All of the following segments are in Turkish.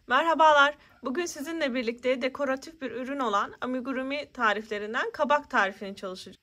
Merhabalar. Bugün sizinle birlikte dekoratif bir ürün olan amigurumi tariflerinden kabak tarifini çalışacağız.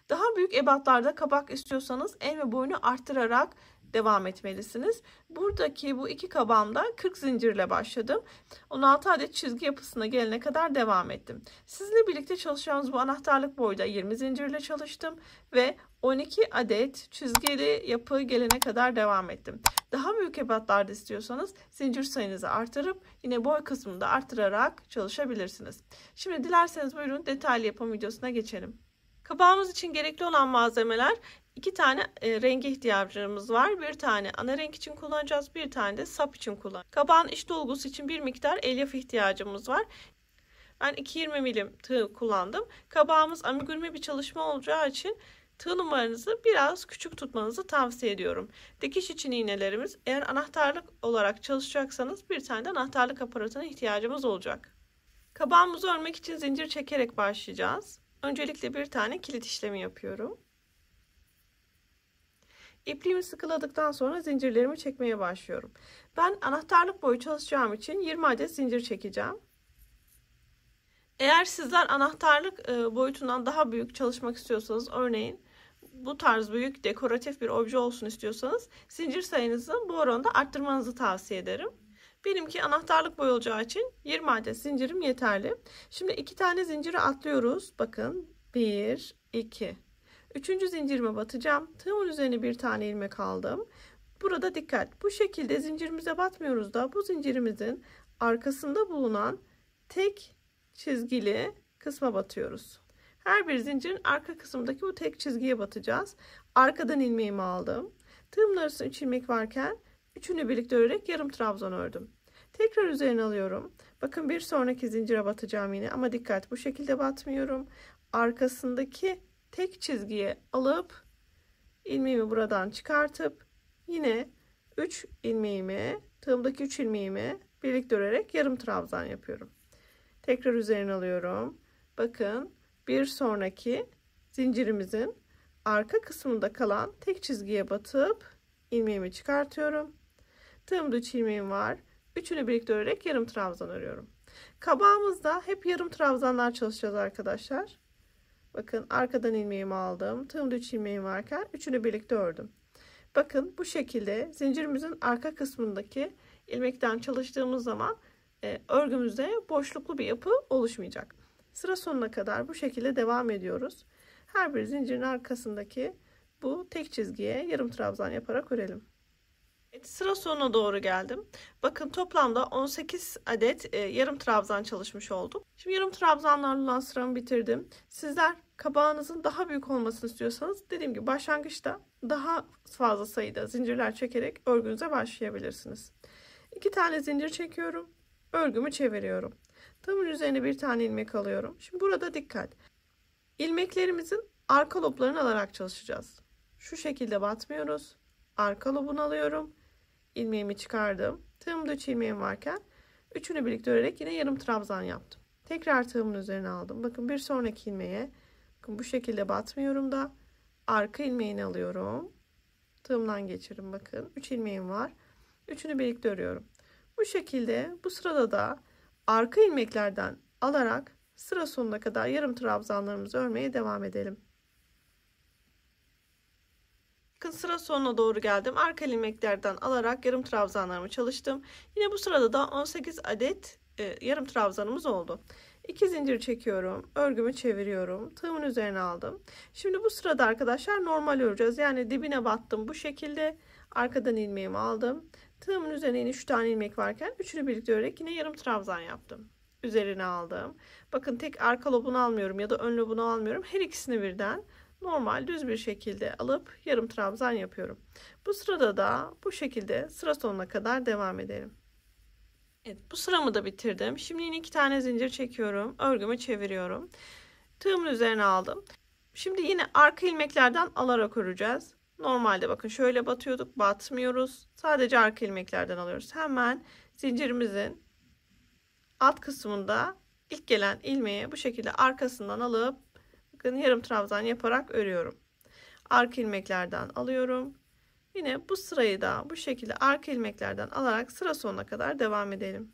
Daha büyük ebatlarda kabak istiyorsanız el ve boyunu arttırarak devam etmelisiniz. Buradaki bu iki kabağımda 40 zincirle başladım. 16 adet çizgi yapısına gelene kadar devam ettim. Sizinle birlikte çalışacağımız bu anahtarlık boyda 20 zincirle çalıştım ve 12 adet çizgili yapı gelene kadar devam ettim. Daha büyük ebatlarda istiyorsanız zincir sayınızı artırıp yine boy kısmını da artırarak çalışabilirsiniz. Şimdi dilerseniz buyurun detaylı yapım videosuna geçelim. Kabağımız için gerekli olan malzemeler: 2 tane renge ihtiyacımız var. Bir tane ana renk için kullanacağız. Bir tane de sap için kullanacağız. Kabağın iç dolgusu için bir miktar elyaf ihtiyacımız var. Ben 220 milim tığ kullandım. Kabağımız amigurumi bir çalışma olacağı için tığ numaranızı biraz küçük tutmanızı tavsiye ediyorum. Dikiş için iğnelerimiz, eğer anahtarlık olarak çalışacaksanız bir tane de anahtarlık aparatına ihtiyacımız olacak. Kabağımızı örmek için zincir çekerek başlayacağız. Öncelikle bir tane kilit işlemi yapıyorum. İpliğimi sıkıladıktan sonra zincirlerimi çekmeye başlıyorum. Ben anahtarlık boyu çalışacağım için 20 adet zincir çekeceğim. Eğer sizler anahtarlık boyutundan daha büyük çalışmak istiyorsanız, örneğin bu tarz büyük dekoratif bir obje olsun istiyorsanız, zincir sayınızı bu oranda arttırmanızı tavsiye ederim. Benimki anahtarlık boyu olacağı için 20 adet zincirim yeterli. Şimdi 2 tane zinciri atlıyoruz. Bakın 1, 2. 3. zincirime batacağım. Tığımın üzerine bir tane ilmek aldım. Burada dikkat. Bu şekilde zincirimize batmıyoruz da bu zincirimizin arkasında bulunan tek çizgili kısma batıyoruz. Her bir zincirin arka kısmındaki bu tek çizgiye batacağız. Arkadan ilmeğimi aldım. Tığımın arasında 3 ilmek varken üçünü birlikte örerek yarım trabzan ördüm. Tekrar üzerine alıyorum. Bakın bir sonraki zincire batacağım yine, ama dikkat, bu şekilde batmıyorum. Arkasındaki tek çizgiye alıp ilmeğimi buradan çıkartıp yine 3 ilmeğimi, tığımdaki 3 ilmeğimi birlikte örerek yarım trabzan yapıyorum. Tekrar üzerine alıyorum. Bakın bir sonraki zincirimizin arka kısmında kalan tek çizgiye batıp ilmeğimi çıkartıyorum. Tığımda 3 ilmeğim var. Üçünü birlikte örerek yarım trabzan örüyorum. Kabağımızda hep yarım trabzanlar çalışacağız arkadaşlar. Bakın arkadan ilmeğimi aldım. Tığımda 3 ilmeğim varken üçünü birlikte ördüm. Bakın bu şekilde zincirimizin arka kısmındaki ilmekten çalıştığımız zaman örgümüzde boşluklu bir yapı oluşmayacak. Sıra sonuna kadar bu şekilde devam ediyoruz. Her bir zincirin arkasındaki bu tek çizgiye yarım trabzan yaparak örelim. Evet, sıra sonuna doğru geldim. Bakın toplamda 18 adet yarım trabzan çalışmış oldum. Şimdi yarım trabzanlarla olan sıramı bitirdim. Sizler kabağınızın daha büyük olmasını istiyorsanız, dediğim gibi başlangıçta daha fazla sayıda zincirler çekerek örgünüze başlayabilirsiniz. 2 tane zincir çekiyorum. Örgümü çeviriyorum. Tığımın üzerine bir tane ilmek alıyorum. Şimdi burada dikkat. İlmeklerimizin arka loblarını alarak çalışacağız. Şu şekilde batmıyoruz. Arka lobunu alıyorum. İlmeğimi çıkardım. Tığımda 3 ilmeğim varken üçünü birlikte örerek yine yarım trabzan yaptım. Tekrar tığımın üzerine aldım. Bakın bir sonraki ilmeğe, bakın bu şekilde batmıyorum da arka ilmeğini alıyorum. Tığımdan geçirin. Bakın 3 ilmeğim var. Üçünü birlikte örüyorum. Bu şekilde bu sırada da arka ilmeklerden alarak sıra sonuna kadar yarım trabzanlarımızı örmeye devam edelim. Bakın sıra sonuna doğru geldim. Arka ilmeklerden alarak yarım trabzanlarımı çalıştım. Yine bu sırada da 18 adet yarım trabzanımız oldu. 2 zincir çekiyorum. Örgümü çeviriyorum. Tığımın üzerine aldım. Şimdi bu sırada arkadaşlar normal öreceğiz. Yani dibine battım bu şekilde. Arkadan ilmeğimi aldım. Tığımın üzerine yine 3 tane ilmek varken üçünü birlikte örerek yine yarım trabzan yaptım. Üzerine aldım. Bakın tek arka lobunu almıyorum ya da ön lobunu almıyorum. Her ikisini birden normal düz bir şekilde alıp yarım trabzan yapıyorum. Bu sırada da bu şekilde sıra sonuna kadar devam edelim. Evet, bu sıramı da bitirdim. Şimdi yine 2 tane zincir çekiyorum. Örgümü çeviriyorum. Tığımın üzerine aldım. Şimdi yine arka ilmeklerden alarak öreceğiz. Normalde bakın şöyle batıyorduk, batmıyoruz. Sadece arka ilmeklerden alıyoruz. Hemen zincirimizin alt kısmında ilk gelen ilmeği bu şekilde arkasından alıp bakın yarım trabzan yaparak örüyorum. Arka ilmeklerden alıyorum. Yine bu sırayı da bu şekilde arka ilmeklerden alarak sıra sonuna kadar devam edelim.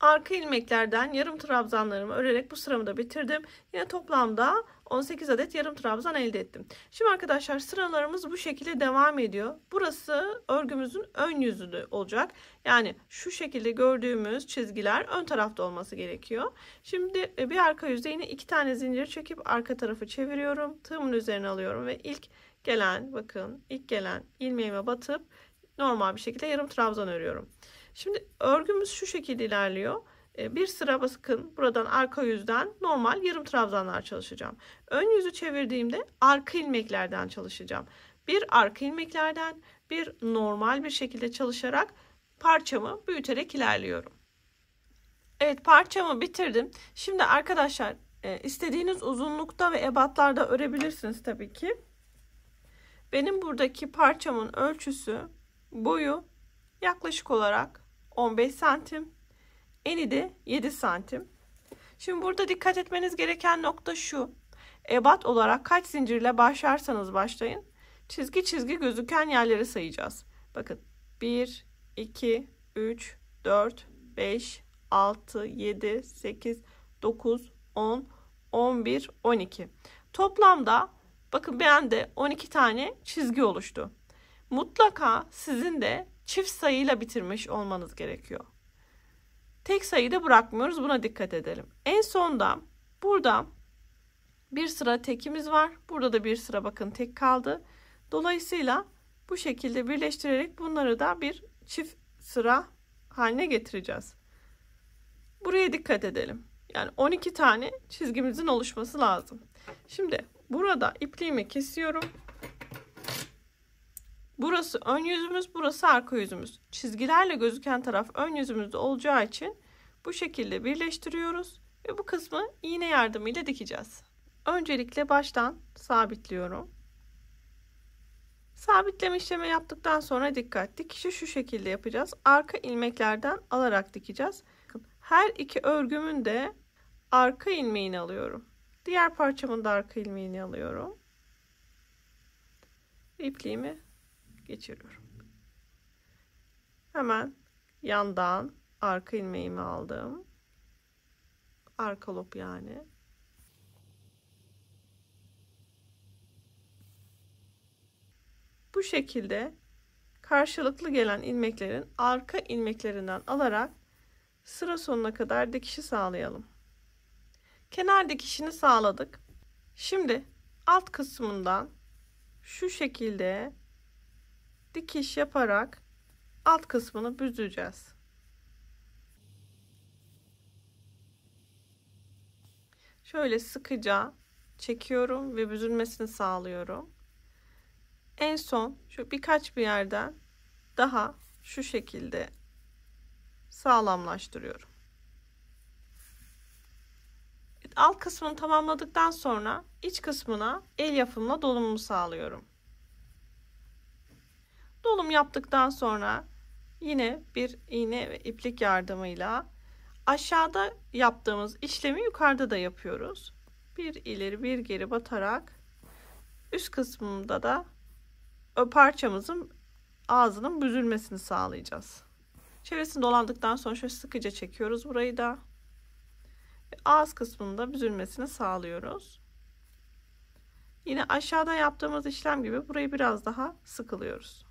Arka ilmeklerden yarım trabzanlarımı örerek bu sıramı da bitirdim. Yine toplamda 18 adet yarım trabzan elde ettim. Şimdi arkadaşlar sıralarımız bu şekilde devam ediyor. Burası örgümüzün ön yüzü olacak. Yani şu şekilde gördüğümüz çizgiler ön tarafta olması gerekiyor. Şimdi bir arka yüzde yine 2 tane zincir çekip arka tarafı çeviriyorum. Tığımın üzerine alıyorum ve ilk gelen ilmeğime batıp normal bir şekilde yarım trabzan örüyorum. Şimdi örgümüz şu şekilde ilerliyor. Bir sıra bakın buradan arka yüzden normal yarım trabzanlar çalışacağım. Ön yüzü çevirdiğimde arka ilmeklerden çalışacağım. Bir arka ilmeklerden bir normal bir şekilde çalışarak parçamı büyüterek ilerliyorum. Evet, parçamı bitirdim. Şimdi arkadaşlar istediğiniz uzunlukta ve ebatlarda örebilirsiniz tabii ki. Benim buradaki parçamın ölçüsü, boyu yaklaşık olarak 15 santim. Eni de 7 santim. Şimdi burada dikkat etmeniz gereken nokta şu. Ebat olarak kaç zincirle başlarsanız başlayın. Çizgi çizgi gözüken yerleri sayacağız. Bakın 1, 2, 3, 4, 5, 6, 7, 8, 9, 10, 11, 12. Toplamda bakın bende 12 tane çizgi oluştu. Mutlaka sizin de çift sayıyla bitirmiş olmanız gerekiyor. Tek sayıda bırakmıyoruz. Buna dikkat edelim. En sonda burada bir sıra tekimiz var. Burada da bir sıra bakın tek kaldı. Dolayısıyla bu şekilde birleştirerek bunları da bir çift sıra haline getireceğiz. Buraya dikkat edelim. Yani 12 tane çizgimizin oluşması lazım. Şimdi burada ipliğimi kesiyorum. Burası ön yüzümüz, burası arka yüzümüz. Çizgilerle gözüken taraf ön yüzümüzde olacağı için bu şekilde birleştiriyoruz ve bu kısmı iğne yardımıyla dikeceğiz. Öncelikle baştan sabitliyorum. Sabitleme işlemi yaptıktan sonra dikkat. Dikişi şu şekilde yapacağız. Arka ilmeklerden alarak dikeceğiz. Her iki örgümün de arka ilmeğini alıyorum. Diğer parçamın da arka ilmeğini alıyorum. İpliğimi geçiriyorum. Hemen yandan arka ilmeğimi aldım. Arka lop yani. Bu şekilde karşılıklı gelen ilmeklerin arka ilmeklerinden alarak sıra sonuna kadar dikişi sağlayalım. Kenar dikişini sağladık. Şimdi alt kısmından şu şekilde dikiş yaparak alt kısmını büzeceğiz. Şöyle sıkıca çekiyorum ve büzülmesini sağlıyorum. En son şu birkaç bir yerden daha şu şekilde sağlamlaştırıyorum. Alt kısmını tamamladıktan sonra iç kısmına el yapımla dolumumu sağlıyorum. Dolum yaptıktan sonra yine bir iğne ve iplik yardımıyla aşağıda yaptığımız işlemi yukarıda da yapıyoruz. Bir ileri bir geri batarak üst kısmında da parçamızın ağzının büzülmesini sağlayacağız. Çevresini dolandıktan sonra şöyle sıkıca çekiyoruz burayı da. Ve ağız kısmında büzülmesini sağlıyoruz. Yine aşağıda yaptığımız işlem gibi burayı biraz daha sıkılıyoruz.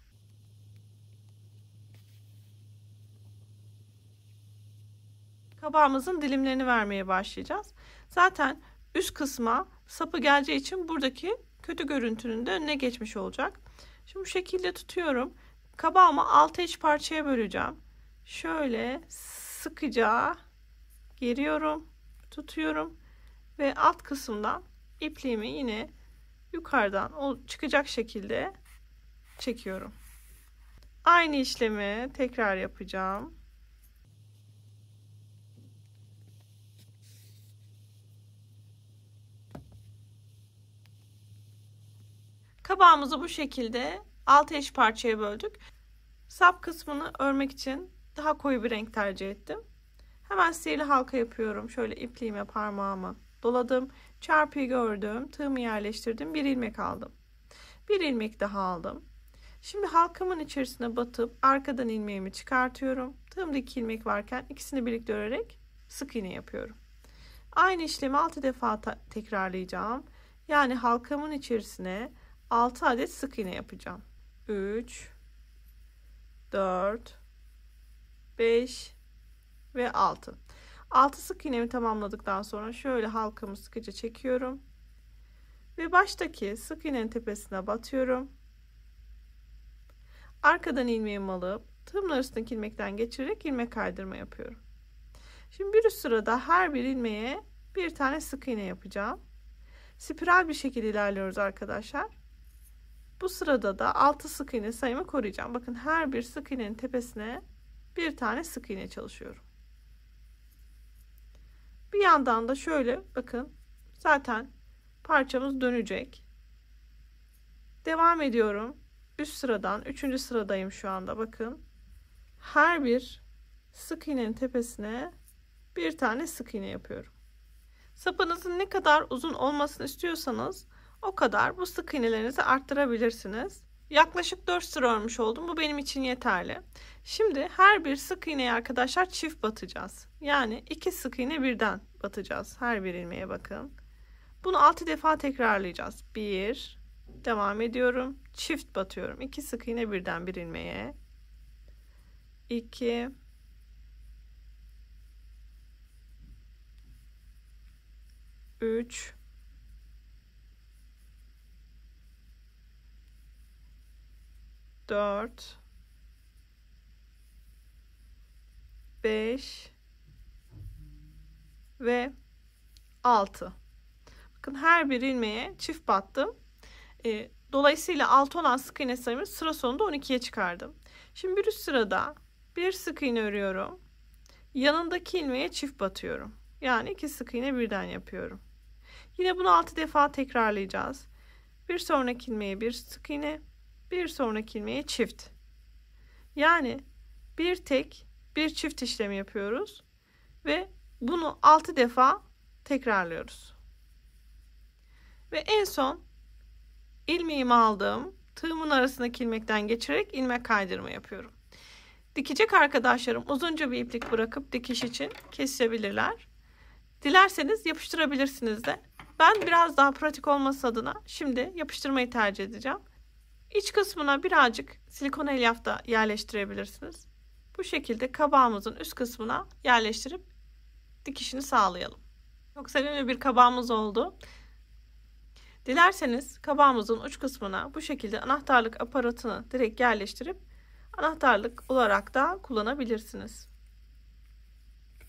Kabağımızın dilimlerini vermeye başlayacağız. Zaten üst kısma sapı geleceği için buradaki kötü görüntünün de önüne geçmiş olacak. Şimdi bu şekilde tutuyorum. Kabağımı 6 eş parçaya böleceğim. Şöyle sıkıca geriyorum, tutuyorum ve alt kısımdan ipliğimi yine yukarıdan o çıkacak şekilde çekiyorum. Aynı işlemi tekrar yapacağım. Kabağımızı bu şekilde 6 eş parçaya böldük. Sap kısmını örmek için daha koyu bir renk tercih ettim. Hemen sihirli halka yapıyorum. Şöyle ipliğime parmağımı doladım. Çarpıyı gördüm. Tığımı yerleştirdim. Bir ilmek aldım. Bir ilmek daha aldım. Şimdi halkamın içerisine batıp arkadan ilmeğimi çıkartıyorum. Tığımda 2 ilmek varken ikisini birlikte örerek sık iğne yapıyorum. Aynı işlemi 6 defa tekrarlayacağım. Yani halkamın içerisine 6 adet sık iğne yapacağım. 3, 4, 5 ve 6. 6 sık iğnemi tamamladıktan sonra şöyle halkamı sıkıca çekiyorum. Ve baştaki sık iğnenin tepesine batıyorum. Arkadan ilmeğimi alıp tığımın arasındaki ilmekten geçirerek ilmek kaydırma yapıyorum. Şimdi bir üst sırada her bir ilmeğe bir tane sık iğne yapacağım. Spiral bir şekilde ilerliyoruz arkadaşlar. Bu sırada da 6 sık iğne sayımı koruyacağım. Bakın her bir sık iğnenin tepesine bir tane sık iğne çalışıyorum. Bir yandan da şöyle bakın zaten parçamız dönecek. Devam ediyorum. Üst sıradan 3. sıradayım şu anda bakın. Her bir sık iğnenin tepesine bir tane sık iğne yapıyorum. Sapınızın ne kadar uzun olmasını istiyorsanız o kadar bu sık iğnelerinizi arttırabilirsiniz. Yaklaşık 4 sıra örmüş oldum. Bu benim için yeterli. Şimdi her bir sık iğneye arkadaşlar çift batacağız. Yani 2 sık iğne birden batacağız. Her bir ilmeğe bakın. Bunu 6 defa tekrarlayacağız. 1, devam ediyorum. Çift batıyorum. 2 sık iğne birden bir ilmeğe. 2, 3, 4, 5 ve 6. Bakın her bir ilmeğe çift battım. Dolayısıyla 6 olan sık iğne sayımı sıra sonunda 12'ye çıkardım. Şimdi bir üst sırada bir sık iğne örüyorum. Yanındaki ilmeğe çift batıyorum. Yani 2 sık iğne birden yapıyorum. Yine bunu 6 defa tekrarlayacağız. Bir sonraki ilmeğe bir sık iğne, bir sonraki ilmeğe çift. Yani bir tek bir çift işlemi yapıyoruz ve bunu 6 defa tekrarlıyoruz. Ve en son ilmeğimi aldım. Tığımın arasındaki ilmekten geçirerek ilmek kaydırma yapıyorum. Dikecek arkadaşlarım uzunca bir iplik bırakıp dikiş için kesebilirler. Dilerseniz yapıştırabilirsiniz de. Ben biraz daha pratik olması adına şimdi yapıştırmayı tercih edeceğim. İç kısmına birazcık silikon elyaf da yerleştirebilirsiniz. Bu şekilde kabağımızın üst kısmına yerleştirip dikişini sağlayalım. Çok sevimli bir kabağımız oldu. Dilerseniz kabağımızın uç kısmına bu şekilde anahtarlık aparatını direkt yerleştirip anahtarlık olarak da kullanabilirsiniz.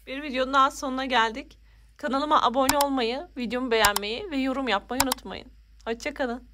Bir videonun daha sonuna geldik. Kanalıma abone olmayı, videomu beğenmeyi ve yorum yapmayı unutmayın. Hoşça kalın.